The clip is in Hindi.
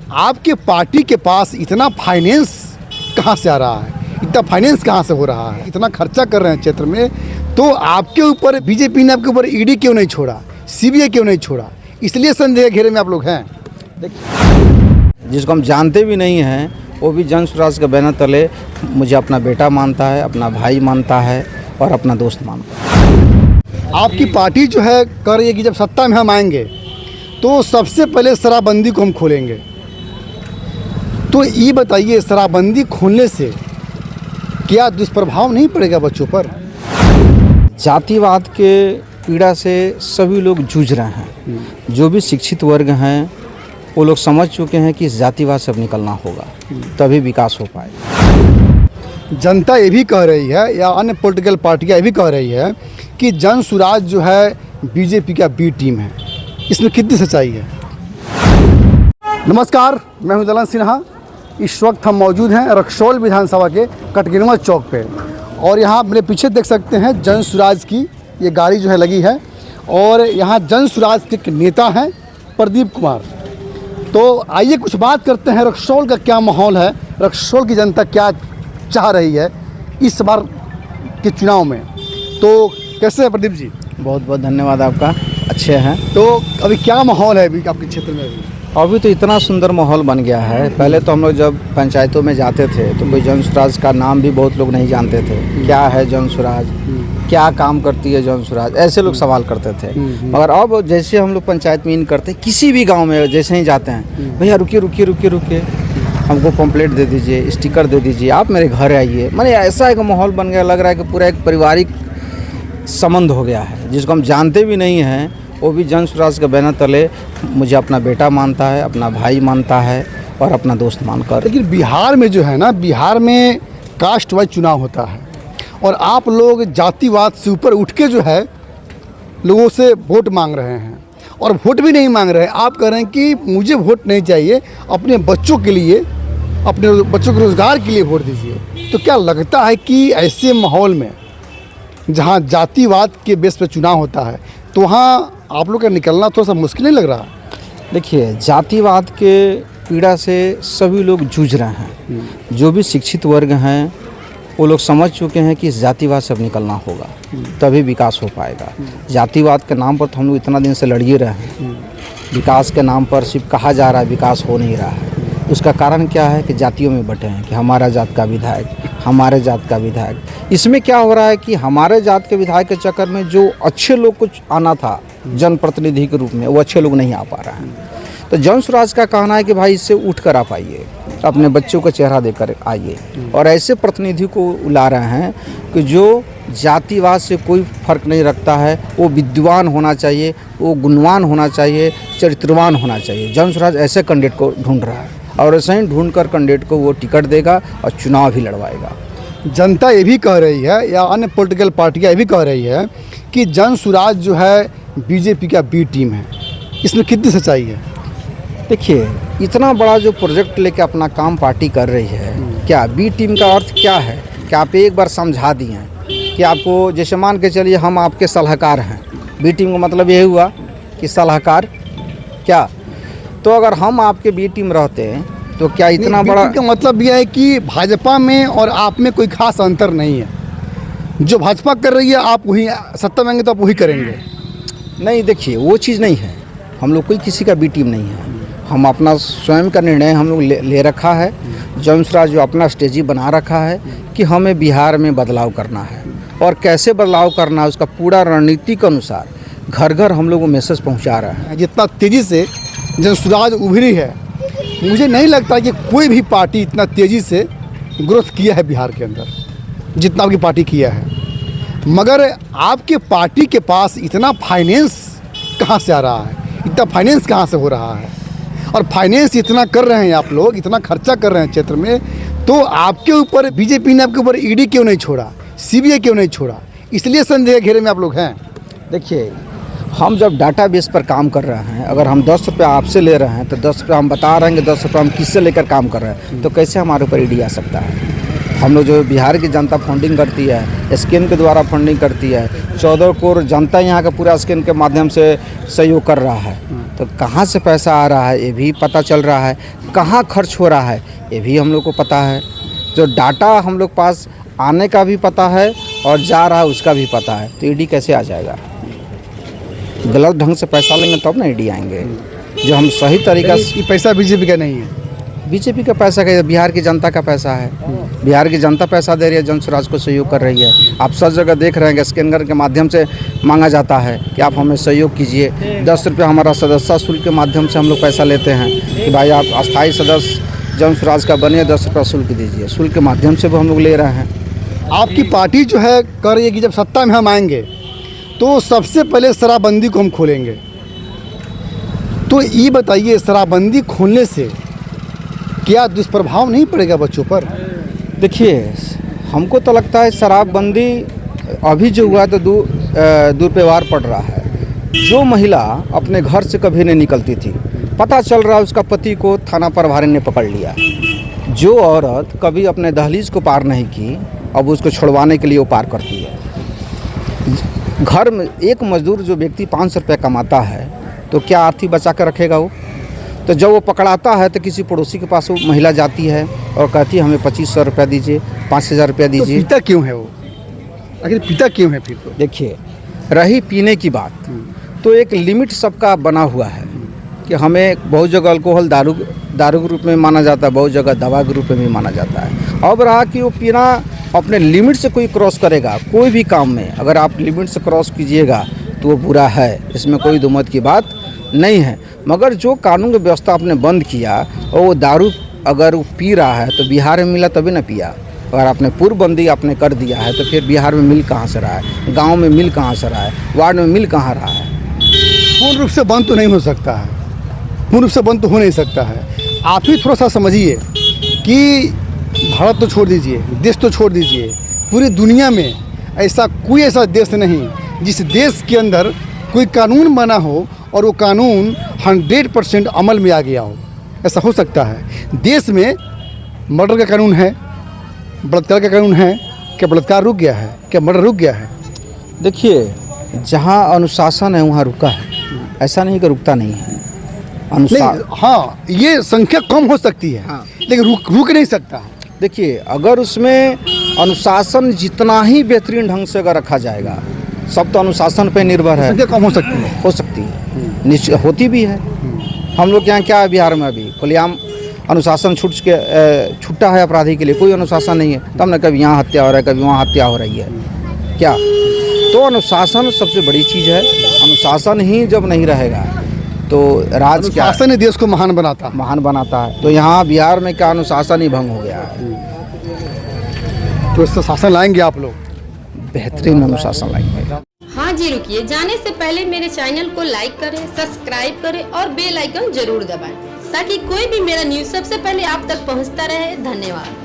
आपके पार्टी के पास इतना फाइनेंस कहाँ से आ रहा है, इतना फाइनेंस कहाँ से हो रहा है, इतना खर्चा कर रहे हैं क्षेत्र में, तो आपके ऊपर बीजेपी ने आपके ऊपर ईडी क्यों नहीं छोड़ा, सीबीआई क्यों नहीं छोड़ा, इसलिए संदेह घेरे में आप लोग हैं। देखिए, जिसको हम जानते भी नहीं हैं वो भी जन स्वराज के बैनर तले मुझे अपना बेटा मानता है, अपना भाई मानता है और अपना दोस्त मानता है। आपकी पार्टी जो है कर रही है कि जब सत्ता में हम आएंगे तो सबसे पहले शराबबंदी को हम खोलेंगे। तो ये बताइए, शराबबंदी खोलने से क्या दुष्प्रभाव नहीं पड़ेगा बच्चों पर? जातिवाद के पीड़ा से सभी लोग जूझ रहे हैं। जो भी शिक्षित वर्ग हैं वो लोग समझ चुके हैं कि इस जातिवाद से अब निकलना होगा, तभी विकास हो पाएगा। जनता ये भी कह रही है या अन्य पॉलिटिकल पार्टियाँ ये भी कह रही है कि जन स्वराज जो है बीजेपी का बी टीम है, इसमें कितनी सच्चाई है? नमस्कार, मैं हूं दलन सिन्हा। इस वक्त हम मौजूद हैं रक्सौल विधानसभा के कटगिनवा चौक पे और यहाँ मेरे पीछे देख सकते हैं जन स्वराज की ये गाड़ी जो है लगी है और यहाँ जन स्वराज के एक नेता हैं प्रदीप कुमार। तो आइए कुछ बात करते हैं, रक्सौल का क्या माहौल है, रक्सौल की जनता क्या चाह रही है इस बार के चुनाव में। तो कैसे हैं प्रदीप जी? बहुत बहुत धन्यवाद आपका, अच्छे हैं। तो अभी क्या माहौल है अभी आपके क्षेत्र में? अभी तो इतना सुंदर माहौल बन गया है। पहले तो हम लोग जब पंचायतों में जाते थे तो कोई जन स्वराज का नाम भी बहुत लोग नहीं जानते थे। क्या है जन स्वराज, क्या काम करती है जन स्वराज, ऐसे लोग सवाल करते थे। मगर अब जैसे हम लोग पंचायत में इन करते, किसी भी गांव में जैसे ही जाते हैं, भैया रुकिए रुकिए रुकिए रुकिए, हमको पम्पलेट दे दीजिए, स्टिकर दे दीजिए, आप मेरे घर आइए। माने ऐसा एक माहौल बन गया, लग रहा है कि पूरा एक पारिवारिक संबंध हो गया है। जिसको हम जानते भी नहीं हैं वो भी जन स्वराज के बैनर तले मुझे अपना बेटा मानता है, अपना भाई मानता है और अपना दोस्त मानकर। लेकिन बिहार में जो है ना, बिहार में कास्ट वाइज चुनाव होता है और आप लोग जातिवाद से ऊपर उठ के जो है लोगों से वोट मांग रहे हैं और वोट भी नहीं मांग रहे हैं। आप कह रहे हैं कि मुझे वोट नहीं चाहिए, अपने बच्चों के लिए, अपने बच्चों के रोज़गार के लिए वोट दीजिए। तो क्या लगता है कि ऐसे माहौल में जहाँ जातिवाद के बेस पर चुनाव होता है तो वहाँ आप लोग का निकलना थोड़ा सा मुश्किल नहीं लग रहा? देखिए, जातिवाद के पीड़ा से सभी लोग जूझ रहे हैं। जो भी शिक्षित वर्ग हैं वो लोग समझ चुके हैं कि इस जातिवाद से अब निकलना होगा, तभी विकास हो पाएगा। जातिवाद के नाम पर तो हम लोग इतना दिन से लड़िए रहे हैं। विकास के नाम पर सिर्फ कहा जा रहा है, विकास हो नहीं रहा है। उसका कारण क्या है कि जातियों में बटे हैं कि हमारा जात का विधायक, हमारे जात का विधायक। इसमें क्या हो रहा है कि हमारे जात के विधायक के चक्कर में जो अच्छे लोग कुछ आना था जनप्रतिनिधि के रूप में, वो अच्छे लोग नहीं आ पा रहे हैं। तो जन स्वराज का कहना है कि भाई इससे उठ कर आप आइए, अपने बच्चों का चेहरा देकर आइए और ऐसे प्रतिनिधि को ला रहे हैं कि जो जातिवाद से कोई फर्क नहीं रखता है। वो विद्वान होना चाहिए, वो गुणवान होना चाहिए, चरित्रवान होना चाहिए। जन स्वराज ऐसे कैंडिडेट को ढूंढ रहा है और ऐसे ही ढूंढ कर कैंडिडेट को वो टिकट देगा और चुनाव भी लड़वाएगा। जनता ये भी कह रही है या अन्य पॉलिटिकल पार्टियाँ ये भी कह रही है कि जन स्वराज जो है बीजेपी का बी टीम है, इसमें कितनी सच्चाई है? देखिए, इतना बड़ा जो प्रोजेक्ट लेके अपना काम पार्टी कर रही है, क्या बी टीम का अर्थ क्या है कि आप एक बार समझा दिए हैं कि आपको, जैसे मान के चलिए हम आपके सलाहकार हैं। बी टीम का मतलब ये हुआ कि सलाहकार क्या, तो अगर हम आपके बी टीम रहते हैं तो क्या इतना बड़ा का मतलब यह है कि भाजपा में और आप में कोई खास अंतर नहीं है। जो भाजपा कर रही है आप वही, सत्ता में आएंगे तो आप वही करेंगे? नहीं, देखिए वो चीज़ नहीं है। हम लोग कोई किसी का बी टीम नहीं है। हम अपना स्वयं का निर्णय हम लोग ले रखा है। जन स्वराज जो अपना स्ट्रेटजी बना रखा है कि हमें बिहार में बदलाव करना है और कैसे बदलाव करना है उसका पूरा रणनीति के अनुसार घर घर हम लोग वो मैसेज पहुँचा रहे हैं। जितना तेज़ी से जन स्वराज उभरी है, मुझे नहीं लगता कि कोई भी पार्टी इतना तेज़ी से ग्रोथ किया है बिहार के अंदर जितना आपकी पार्टी किया है। मगर आपके पार्टी के पास इतना फाइनेंस कहाँ से आ रहा है, इतना फाइनेंस कहाँ से हो रहा है? और फाइनेंस इतना कर रहे हैं आप लोग, इतना खर्चा कर रहे हैं क्षेत्र में, तो आपके ऊपर बीजेपी ने आपके ऊपर ईडी क्यों नहीं छोड़ा, सीबीआई क्यों नहीं छोड़ा, इसलिए संदेह घेरे में आप लोग हैं। देखिए, हम जब डाटाबेस पर काम कर रहे हैं, अगर हम 10 रुपये आपसे ले रहे हैं तो 10 रुपये हम बता रहे हैं कि 10 रुपये हम किससे लेकर काम कर रहे हैं, तो कैसे हमारे ऊपर ईडी आ सकता है? हम लोग जो बिहार की जनता फंडिंग करती है, स्कैन के द्वारा फंडिंग करती है। 14 करोड़ जनता यहाँ का पूरा स्कैन के माध्यम से सहयोग कर रहा है। तो कहाँ से पैसा आ रहा है ये भी पता चल रहा है, कहाँ खर्च हो रहा है ये भी हम लोग को पता है। जो डाटा हम लोग पास आने का भी पता है और जा रहा है उसका भी पता है, तो ईडी कैसे आ जाएगा? गलत ढंग से पैसा लेंगे तब ना ईडी आएंगे। जो हम सही तरीका से, ये पैसा बीजेपी का नहीं है, बीजेपी का पैसा का, बिहार की जनता का पैसा है। बिहार की जनता पैसा दे रही है, जनस्वराज को सहयोग कर रही है। आप सब जगह देख रहे हैं कि स्कैनर के माध्यम से मांगा जाता है कि आप हमें सहयोग कीजिए। 10 रुपये हमारा सदस्यता शुल्क के माध्यम से हम लोग पैसा लेते हैं कि भाई आप अस्थायी सदस्य जनस्वराज का बनिए, 10 रुपये शुल्क दीजिए। शुल्क के माध्यम से भी हम लोग ले रहे हैं। आपकी पार्टी जो है कह रही है कि जब सत्ता में हम आएंगे तो सबसे पहले शराबबंदी को हम खोलेंगे। तो ये बताइए, शराबबंदी खोलने से क्या दुष्प्रभाव नहीं पड़ेगा बच्चों पर? देखिए, हमको तो लगता है शराबबंदी अभी जो हुआ तो दुर्व्यवहार पड़ रहा है। जो महिला अपने घर से कभी नहीं निकलती थी, पता चल रहा है उसका पति को थाना प्रभारी ने पकड़ लिया। जो औरत कभी अपने दहलीज को पार नहीं की, अब उसको छुड़वाने के लिए वो पार करती है। घर में एक मजदूर जो व्यक्ति 500 रुपये कमाता है तो क्या आर्थिक बचा कर रखेगा वो? तो जब वो पकड़ाता है तो किसी पड़ोसी के पास वो महिला जाती है और कहती है हमें 2500 रुपया दीजिए, 5000 रुपया तो दीजिए। पिता क्यों है वो? आखिर पिता क्यों है फिर? तो देखिए, रही पीने की बात, तो एक लिमिट सबका बना हुआ है कि हमें बहुत जगह अल्कोहल दारू के रूप में माना जाता है, बहुत जगह दवा के रूप में भी माना जाता है। अब रहा कि वो पीना अपने लिमिट से कोई क्रॉस करेगा, कोई भी काम में अगर आप लिमिट से क्रॉस कीजिएगा तो वो बुरा है, इसमें कोई दुमत की बात नहीं है। मगर जो कानून की व्यवस्था आपने बंद किया और वो दारू अगर वो पी रहा है तो बिहार में मिला तभी ना पिया। अगर आपने पूर्वबंदी आपने कर दिया है तो फिर बिहार में मिल कहाँ से रहा है, गांव में मिल कहाँ से रहा है, वार्ड में मिल कहाँ रहा है? पूर्ण रूप से बंद तो नहीं हो सकता है, पूर्ण रूप से बंद तो हो नहीं सकता है। आप ही थोड़ा सा समझिए कि भारत तो छोड़ दीजिए, देश तो छोड़ दीजिए, पूरी दुनिया में ऐसा देश नहीं जिस देश के अंदर कोई कानून बना हो और वो कानून 100% अमल में आ गया हो। ऐसा हो सकता है? देश में मर्डर का कानून है, बलात्कार का कानून है, क्या बलात्कार रुक गया है? क्या मर्डर रुक गया है? देखिए, जहाँ अनुशासन है वहाँ रुका है, ऐसा नहीं कि रुकता नहीं है। नहीं, हाँ, ये संख्या कम हो सकती है, हाँ, लेकिन रुक नहीं सकता। देखिए, अगर उसमें अनुशासन जितना ही बेहतरीन ढंग से अगर रखा जाएगा, सब तो अनुशासन पे निर्भर है। संख्या कम हो सकती है, निश्चित होती भी है। हम लोग यहाँ क्या है, बिहार में अभी खुलेआम अनुशासन छुट्टा है अपराधी के लिए, कोई अनुशासन नहीं है। तब ना कभी यहाँ हत्या हो रहा है, कभी वहाँ हत्या हो रही है क्या? तो अनुशासन सबसे बड़ी चीज़ है। अनुशासन ही जब नहीं रहेगा तो राज क्या, अनुशासन ही देश को महान बनाता है। तो यहाँ बिहार में क्या अनुशासन ही भंग हो गया है। तो इससे शासन लाएंगे आप लोग? बेहतरीन अनुशासन लाएंगे। हाँ जी, रुकिए, जाने से पहले मेरे चैनल को लाइक करें, सब्सक्राइब करें और बेल आइकन जरूर दबाएं ताकि कोई भी मेरा न्यूज़ सबसे पहले आप तक पहुंचता रहे। धन्यवाद।